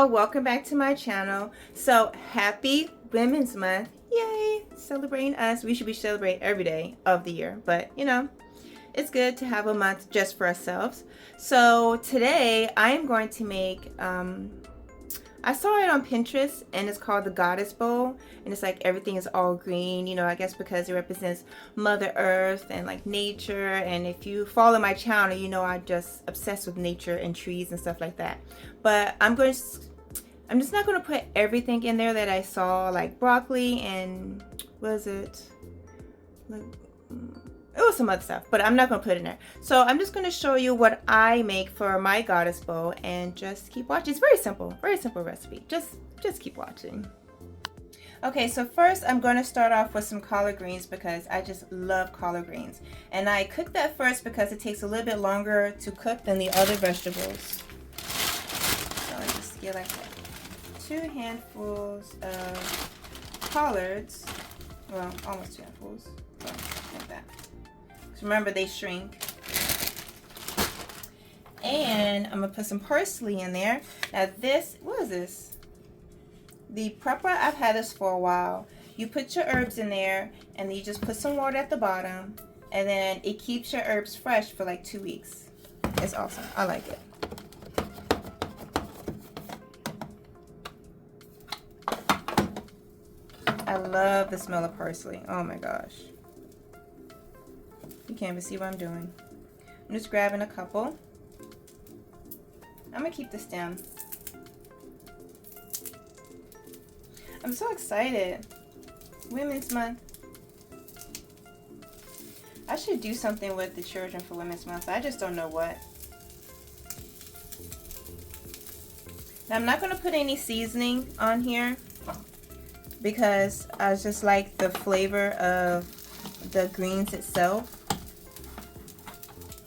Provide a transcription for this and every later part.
y'all, welcome back to my channel. So happy Women's Month. Yay, celebrating us. We should be celebrating every day of the year, but you know, it's good to have a month just for ourselves. So today I am going to make I saw it on Pinterest and it's called the Goddess Bowl, and it's like everything is all green, you know, I guess because it represents Mother Earth and like nature. And if you follow my channel, you know I'm just obsessed with nature and trees and stuff like that. But I'm just not going to put everything in there that I saw, like broccoli and what is it? Like, it was some other stuff, but I'm not going to put it in there. So I'm just going to show you what I make for my Goddess Bowl, and just keep watching. It's very simple recipe. Just keep watching. Okay, so first I'm going to start off with some collard greens because I just love collard greens. And I cook that first because it takes a little bit longer to cook than the other vegetables. So I just get like 2 handfuls of collards. Well, almost 2 handfuls. So, like that. Remember, they shrink. And I'm gonna put some parsley in there. Now this, what is this? The prepper, I've had this for a while. You put your herbs in there and then you just put some water at the bottom, and then it keeps your herbs fresh for like 2 weeks. It's awesome. I like it. I love the smell of parsley. Oh my gosh. You can't even see what I'm doing. I'm just grabbing a couple. I'm gonna keep the stem. I'm so excited. Women's Month. I should do something with the children for Women's Month. I just don't know what. Now I'm not gonna put any seasoning on here because I just like the flavor of the greens itself.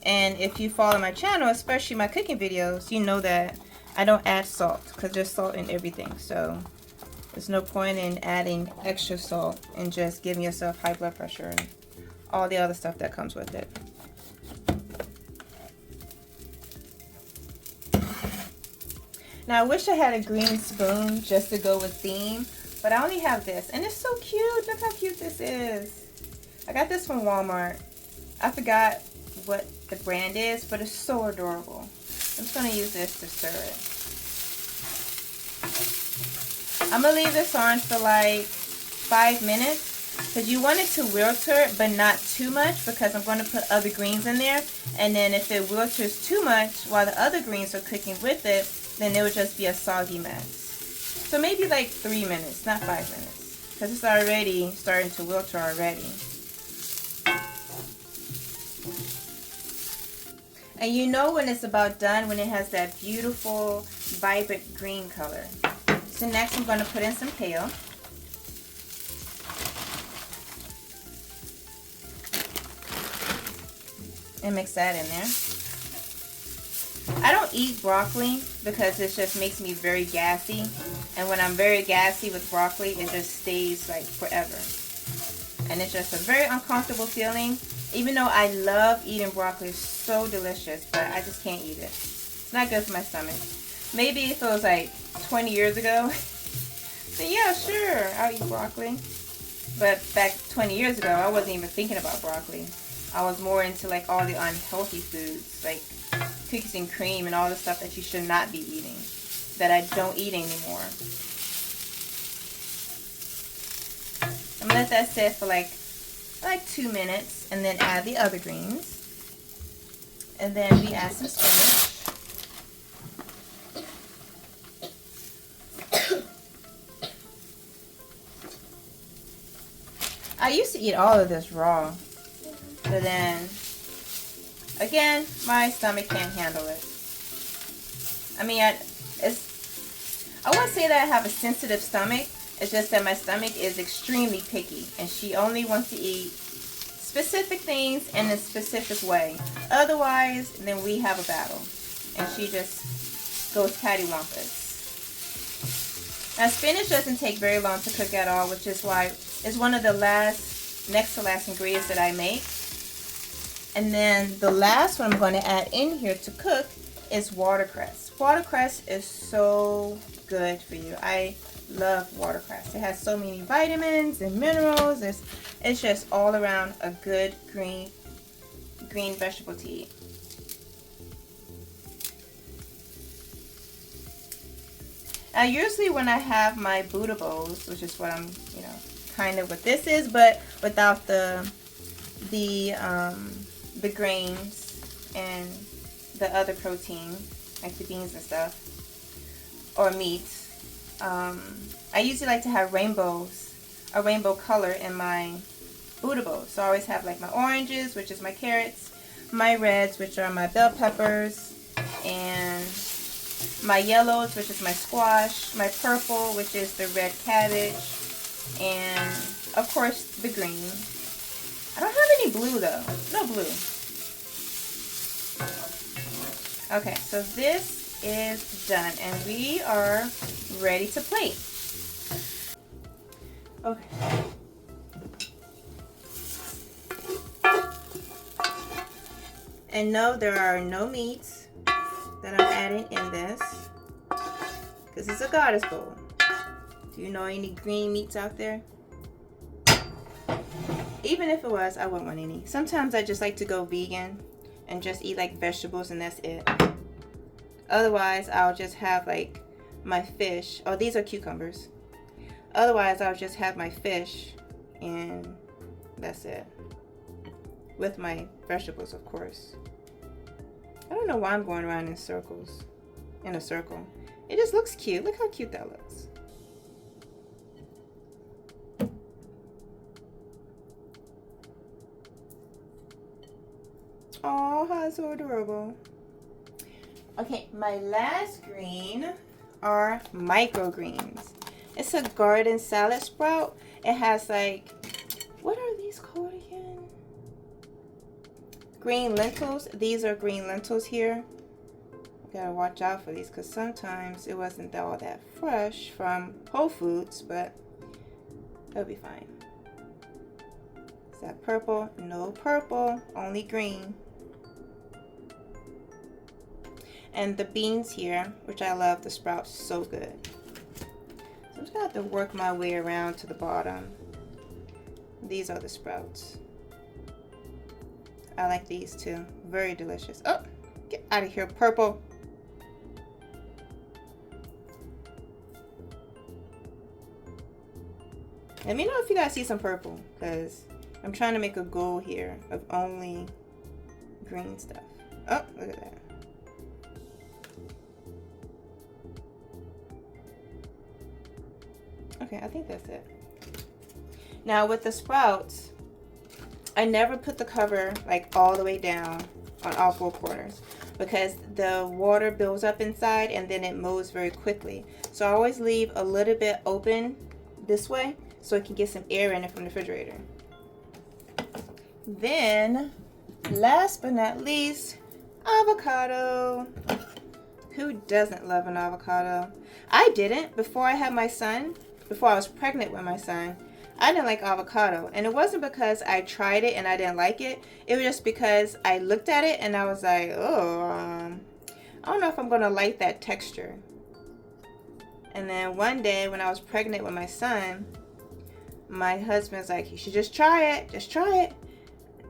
And if you follow my channel, especially my cooking videos, you know that I don't add salt because there's salt in everything. So there's no point in adding extra salt and just giving yourself high blood pressure and all the other stuff that comes with it. Now I wish I had a green spoon just to go with theme, but I only have this, and it's so cute. Look how cute this is. I got this from Walmart. I forgot what the brand is, but it's so adorable. I'm just going to use this to stir it. I'm going to leave this on for like 5 minutes because you want it to wilter, but not too much, because I'm going to put other greens in there, and then if it wilters too much while the other greens are cooking with it, then it would just be a soggy mess. So maybe like 3 minutes, not 5 minutes, because it's already starting to wilter already. And you know when it's about done when it has that beautiful, vibrant green color. So next I'm going to put in some kale. And mix that in there. I don't eat broccoli because it just makes me very gassy. And when I'm very gassy with broccoli, it just stays like forever. And it's just a very uncomfortable feeling. Even though I love eating broccoli, it's so delicious, but I just can't eat it. It's not good for my stomach. Maybe if it was like 20 years ago, then yeah, sure, I'll eat broccoli. But back 20 years ago, I wasn't even thinking about broccoli. I was more into like all the unhealthy foods, like cookies and cream and all the stuff that you should not be eating, that I don't eat anymore. I'm gonna let that sit for like 2 minutes, and then add the other greens, and then we add some spinach. I used to eat all of this raw, but then again my stomach can't handle it. I mean, I wouldn't say that I have a sensitive stomach. It's just that my stomach is extremely picky, and she only wants to eat specific things in a specific way. Otherwise, then we have a battle, and she just goes cattywampus. Now, spinach doesn't take very long to cook at all, which is why it's one of the next to last ingredients that I make. And then the last one I'm going to add in here to cook is watercress. Watercress is so good for you. I love watercress. It has so many vitamins and minerals. It's just all around a good green vegetable to eat. Now, usually when I have my Buddha bowls, which is what I'm, kind of what this is, but without the grains and the other protein, like the beans and stuff, or meats. I usually like to have a rainbow color in my Buddha bowls. So I always have like my oranges, which is my carrots, my reds, which are my bell peppers, and my yellows, which is my squash, my purple, which is the red cabbage, and of course the green. I don't have any blue though. No blue. Okay, so this is done and we are ready to plate. Okay. And no, there are no meats that I'm adding in this because it's a goddess bowl. Do you know any green meats out there? Even if it was, I wouldn't want any. Sometimes I just like to go vegan and just eat like vegetables and that's it. Otherwise, I'll just have like my fish. Oh, these are cucumbers. Otherwise, I'll just have my fish and that's it. With my vegetables, of course. I don't know why I'm going around in circles. In a circle. It just looks cute. Look how cute that looks. Oh, how so adorable. Okay, my last green are microgreens. It's a garden salad sprout. It has like, what are these called again? Green lentils. These are green lentils here. Gotta watch out for these because sometimes it wasn't all that fresh from Whole Foods, but they'll be fine. Is that purple? No purple, only green. And the beans here, which I love, the sprouts, so good. So I'm just gonna have to work my way around to the bottom. These are the sprouts. I like these too, very delicious. Oh, get out of here, purple. Let me know if you guys see some purple, because I'm trying to make a goal here of only green stuff. Oh, look at that. Okay, I think that's it. Now with the sprouts, I never put the cover like all the way down on all four corners because the water builds up inside and then it molds very quickly. So I always leave a little bit open this way so it can get some air in it from the refrigerator. Then, last but not least, avocado. Who doesn't love an avocado? I didn't before I had my son. Before I was pregnant with my son, I didn't like avocado. And it wasn't because I tried it and I didn't like it. It was just because I looked at it and I was like, oh, I don't know if I'm going to like that texture. And then one day when I was pregnant with my son, my husband's like, you should just try it. Just try it.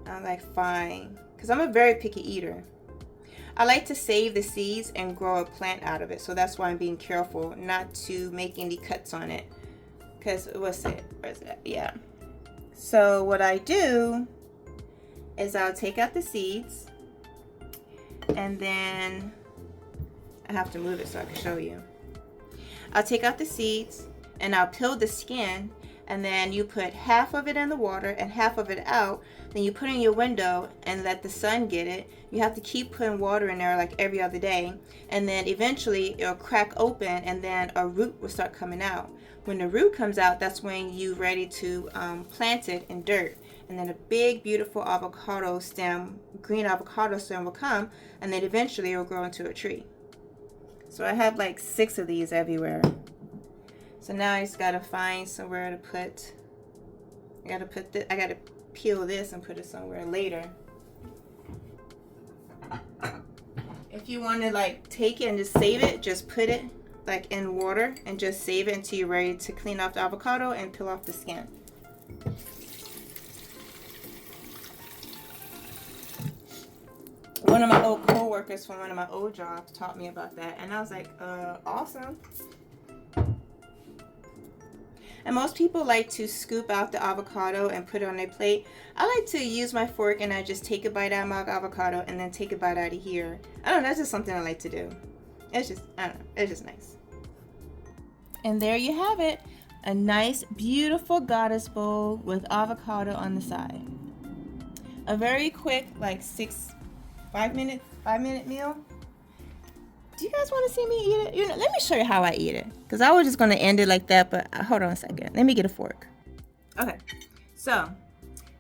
I'm like, fine. Because I'm a very picky eater. I like to save the seeds and grow a plant out of it. So that's why I'm being careful not to make any cuts on it. Because, what's it? Where's it? Yeah. So what I do is I'll take out the seeds. And then I have to move it so I can show you. I'll take out the seeds and I'll peel the skin. And then you put half of it in the water and half of it out. Then you put it in your window and let the sun get it. You have to keep putting water in there like every other day. And then eventually it'll crack open and then a root will start coming out. When the root comes out, that's when you're ready to plant it in dirt. And then a big, beautiful avocado stem, green avocado stem will come. And then eventually it will grow into a tree. So I have like 6 of these everywhere. So now I just gotta find somewhere to put. I gotta peel this and put it somewhere later. If you want to like take it and just save it, just put it like in water and just save it until you're ready to clean off the avocado and peel off the skin. One of my old co-workers from one of my old jobs taught me about that, and I was like, awesome. And most people like to scoop out the avocado and put it on their plate. I like to use my fork and I just take a bite out of my avocado and then take a bite out of here. I don't know, that's just something I like to do. It's just, I don't know, it's just nice. And there you have it. A nice, beautiful goddess bowl with avocado on the side. A very quick, like 5 minute meal. Do you guys want to see me eat it? You know, let me show you how I eat it. Because I was just going to end it like that, but hold on a second. Let me get a fork. Okay, so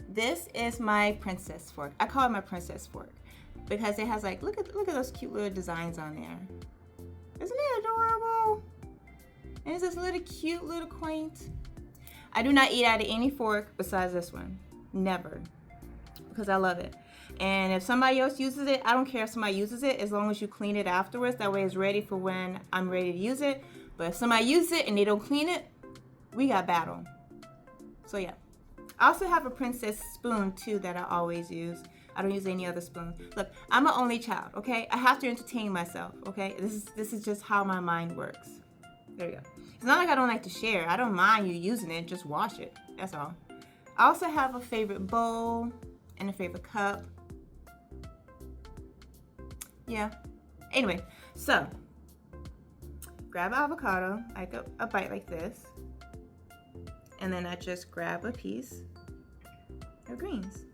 this is my princess fork. I call it my princess fork because it has like, look at those cute little designs on there. Isn't it adorable? And it's this little cute, little quaint. I do not eat out of any fork besides this one. Never. Because I love it. And if somebody else uses it, I don't care if somebody uses it as long as you clean it afterwards. That way it's ready for when I'm ready to use it. But if somebody uses it and they don't clean it, we got battle. So yeah. I also have a princess spoon too that I always use. I don't use any other spoon. Look, I'm an only child, okay? I have to entertain myself, okay? This is just how my mind works. There you go. It's not like I don't like to share. I don't mind you using it. Just wash it. That's all. I also have a favorite bowl and a favorite cup. Yeah. Anyway, so grab an avocado, like a bite like this, and then I just grab a piece of greens.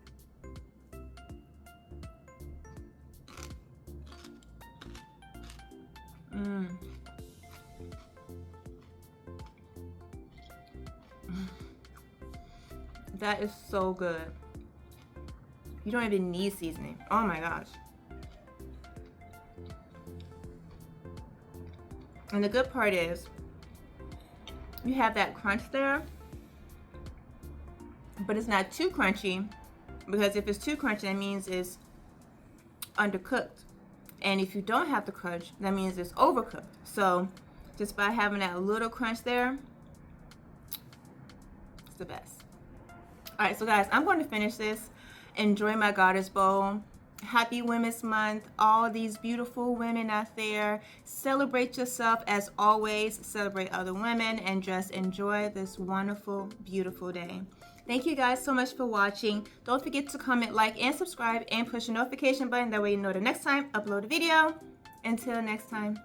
That is so good. You don't even need seasoning. Oh my gosh. And the good part is you have that crunch there, but it's not too crunchy, because if it's too crunchy, that means it's undercooked. And if you don't have the crunch, that means it's overcooked. So just by having that little crunch there, it's the best. All right, so guys, I'm going to finish this. Enjoy my goddess bowl. Happy Women's Month. All these beautiful women out there. Celebrate yourself as always. Celebrate other women and just enjoy this wonderful, beautiful day. Thank you guys so much for watching. Don't forget to comment, like, and subscribe, and push the notification button. That way you know the next time I upload a video. Until next time.